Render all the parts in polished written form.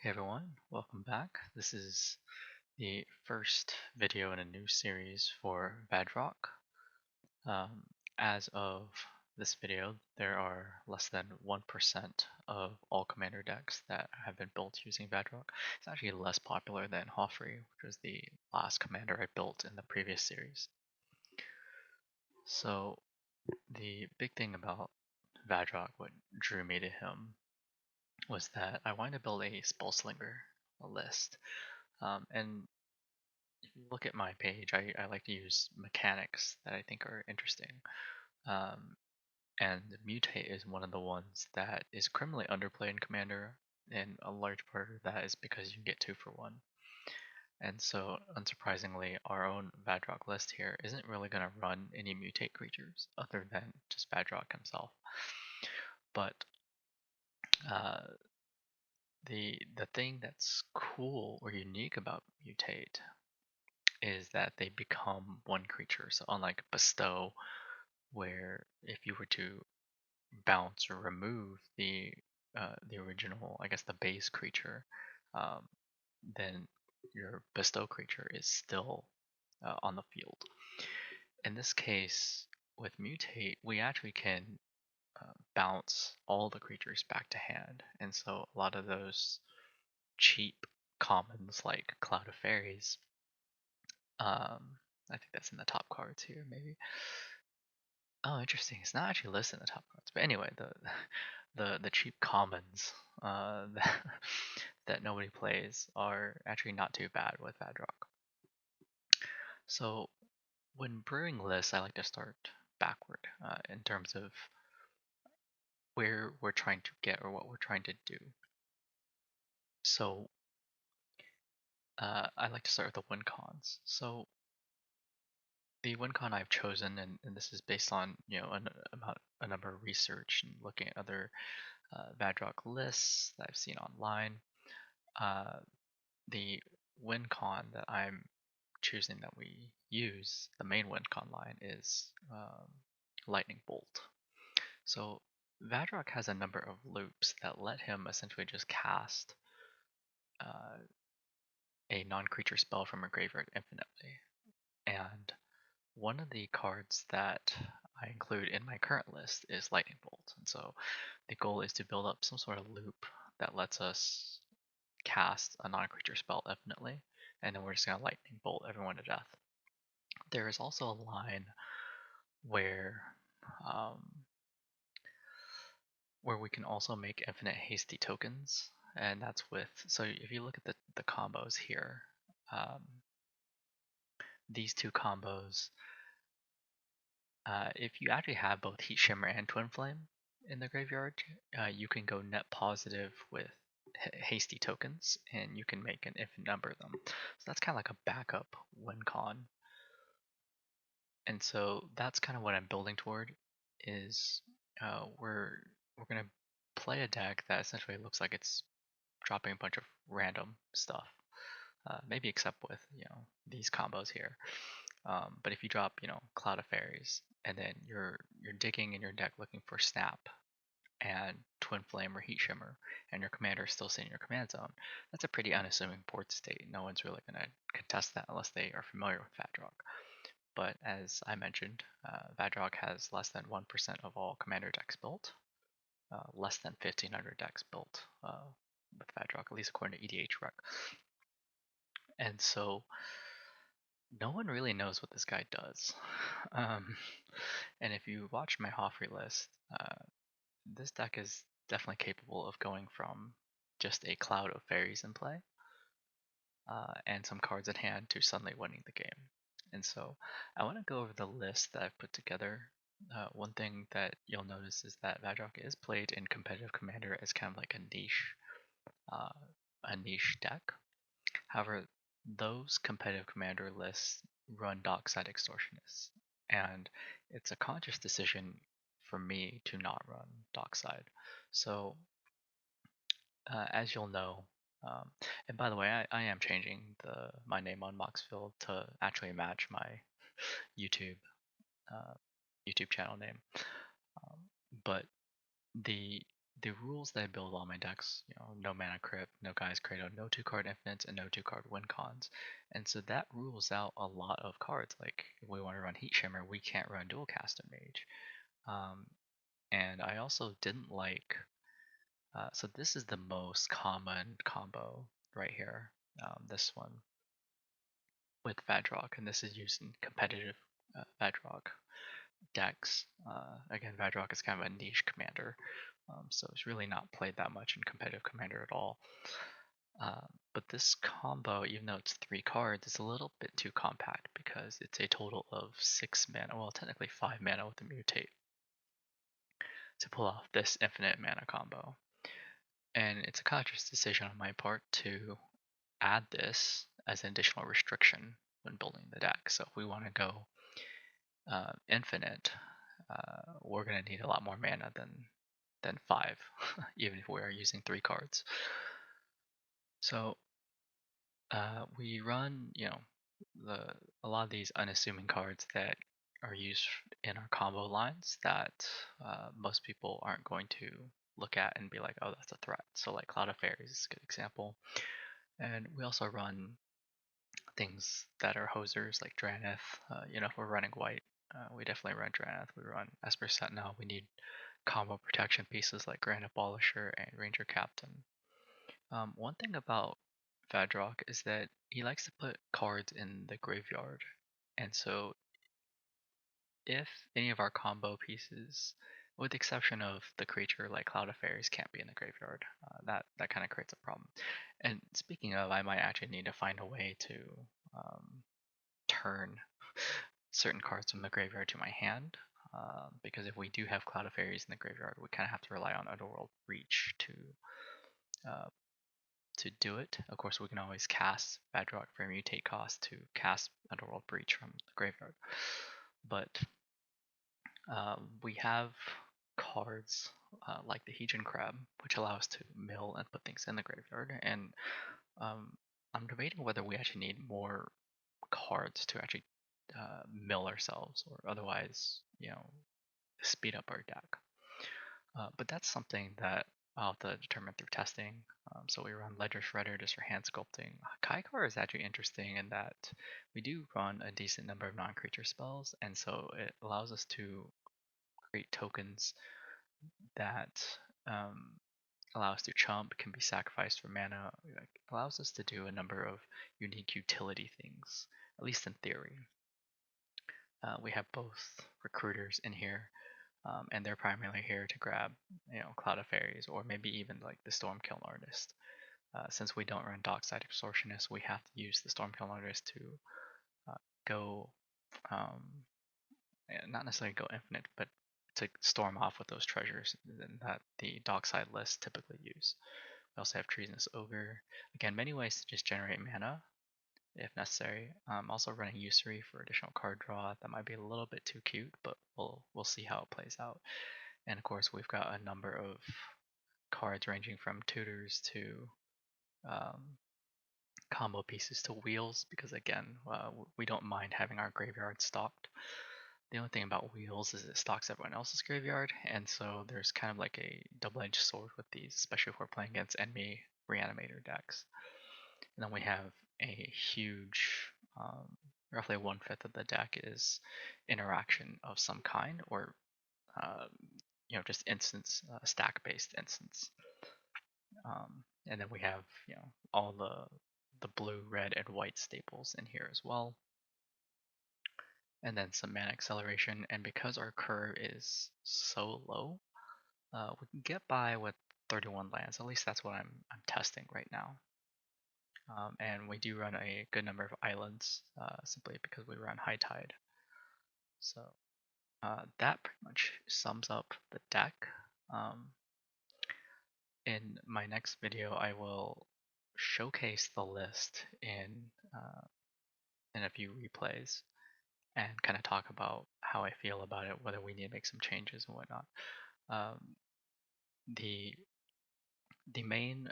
Hey everyone, welcome back. This is the first video in a new series for Vadrok. Um, as of this video, there are less than 1% of all commander decks that have been built using Vadrok. It's actually less popular than Joffrey, which was the last commander I built in the previous series. So the big thing about Vadrok, what drew me to him, was that I wanted to build a Spellslinger list. And if you look at my page, I like to use mechanics that I think are interesting. Um, and Mutate is one of the ones that is criminally underplayed in Commander, and a large part of that is because you can get 2 for 1. And so, unsurprisingly, our own Vadrok list here isn't really going to run any Mutate creatures other than just Vadrok himself. But uh, the thing that's cool or unique about Mutate is that they become one creature. So unlike Bestow, where if you were to bounce or remove the original, I guess the base creature, um, then your Bestow creature is still on the field. In this case, with Mutate, we actually can bounce all the creatures back to hand, and so a lot of those cheap commons like Cloud of Fairies, I think that's in the top cards here, maybe. Oh, interesting. It's not actually listed in the top cards, but anyway, the cheap commons that, that nobody plays are actually not too bad with Vadrok. So when brewing lists, I like to start backward in terms of where we're trying to get or what we're trying to do. So I like to start with the win cons. So the win con I've chosen, and this is based on a number of research and looking at other Vadrok lists that I've seen online. The win con that I'm choosing that we use, the main win con line, is Lightning Bolt. So Vadrok has a number of loops that let him essentially just cast a non-creature spell from a graveyard infinitely. And one of the cards that I include in my current list is Lightning Bolt. And so the goal is to build up some sort of loop that lets us cast a non-creature spell infinitely, and then we're just gonna lightning bolt everyone to death. There is also a line where um, where we can also make infinite hasty tokens, and that's with, so if you look at the combos here, um, these two combos, if you actually have both Heat Shimmer and Twin Flame in the graveyard, you can go net positive with hasty tokens, and you can make an infinite number of them. So that's kind of like a backup win con. And so that's kind of what I'm building toward. Is we're gonna play a deck that essentially looks like it's dropping a bunch of random stuff. Maybe except with these combos here. But if you drop Cloud of Fairies, and then you're digging in your deck looking for Snap and Twin Flame or Heat Shimmer, and your commander is still sitting in your command zone, that's a pretty unassuming board state. No one's really going to contest that unless they are familiar with Vadrok. But as I mentioned, Vadrok has less than 1% of all commander decks built, less than 1,500 decks built with Vadrok, at least according to EDHREC. And so no one really knows what this guy does. And if you watch my Joffrey list, this deck is definitely capable of going from just a cloud of fairies in play and some cards at hand to suddenly winning the game. And so I want to go over the list that I've put together. One thing that you'll notice is that Vadrok is played in competitive commander as kind of like a niche deck. However, those competitive commander lists run Dockside Extortionists, and it's a conscious decision for me to not run Dockside. So, as you'll know, and by the way, I am changing my name on Moxfield to actually match my YouTube uh, YouTube channel name. But the the rules that I build all my decks, no mana crypt, no Guy's Cradle, no 2-card infinites, and no 2-card wincons. And so that rules out a lot of cards. Like if we want to run Heat Shimmer, we can't run Dual Caster Mage. And I also didn't like. So this is the most common combo right here. This one with Vadrok, and this is used in competitive Vadrok decks. Again, Vadrok is kind of a niche commander, so it's really not played that much in competitive commander at all. But this combo, even though it's 3 cards, is a little bit too compact because it's a total of 6 mana, well, technically 5 mana with the mutate to pull off this infinite mana combo. And it's a conscious decision on my part to add this as an additional restriction when building the deck. So if we want to go infinite, we're going to need a lot more mana than 5, even if we are using 3 cards. So we run, a lot of these unassuming cards that are used in our combo lines that most people aren't going to look at and be like, oh, that's a threat. So like Cloud of Fairies is a good example. And we also run things that are hosers like Draneth. If we're running white, we definitely run Draneth. We run Esper Sentinel. We need combo protection pieces like Grand Abolisher and Ranger Captain. One thing about Vadrok is that he likes to put cards in the graveyard, and so if any of our combo pieces, with the exception of the creature like Cloud of Fairies, can't be in the graveyard, that kind of creates a problem. And speaking of, I might actually need to find a way to turn certain cards from the graveyard to my hand, because if we do have Cloud of Fairies in the graveyard, we kind of have to rely on Underworld Reach to do it. Of course, we can always cast Vadrok for a mutate cost to cast Underworld Breach from the graveyard. But we have cards like the Heejin Crab, which allow us to mill and put things in the graveyard. And I'm debating whether we actually need more cards to actually mill ourselves, or otherwise, speed up our deck. But that's something that I'll have to determine through testing. So we run Ledger Shredder just for hand sculpting. Kaikar is actually interesting in that we do run a decent number of non-creature spells, and so it allows us to create tokens that allow us to chump, can be sacrificed for mana. It allows us to do a number of unique utility things, at least in theory. We have both recruiters in here. And they're primarily here to grab, Cloud of Fairies, or maybe even like the Stormkiln Artist. Since we don't run Dockside Extortionist, we have to use the Stormkiln Artist to go, not necessarily go infinite, but to storm off with those treasures that the Dockside lists typically use. We also have Treasonous Ogre. Again, many ways to just generate mana if necessary. Also running Usury for additional card draw. That might be a little bit too cute, but we'll see how it plays out. And of course, we've got a number of cards ranging from tutors to combo pieces to wheels, because again, we don't mind having our graveyard stocked. The only thing about wheels is it stocks everyone else's graveyard, and so there's kind of like a double-edged sword with these, especially if we're playing against enemy reanimator decks. And then we have a huge, roughly 1/5 of the deck is interaction of some kind, or just instance, stack-based instance. And then we have, all the blue, red, and white staples in here as well. And then some mana acceleration. And because our curve is so low, we can get by with 31 lands. At least that's what I'm testing right now. And we do run a good number of islands, simply because we run High Tide. So that pretty much sums up the deck. In my next video, I will showcase the list in a few replays and kind of talk about how I feel about it, whether we need to make some changes and whatnot. The main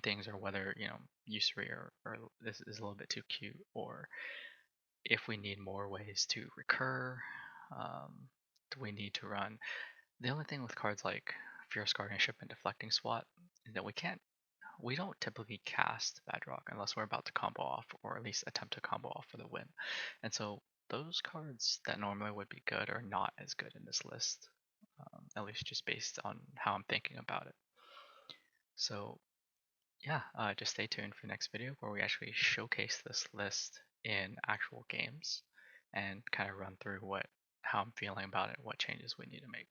things are whether usury or this is a little bit too cute, or if we need more ways to recur. Do we need to run The only thing with cards like Fierce Guardianship and Deflecting Swat is that we don't typically cast Vadrok unless we're about to combo off, or at least attempt to combo off for the win. And so those cards that normally would be good are not as good in this list, at least just based on how I'm thinking about it. So yeah, just stay tuned for the next video where we actually showcase this list in actual games and kind of run through how I'm feeling about it, what changes we need to make.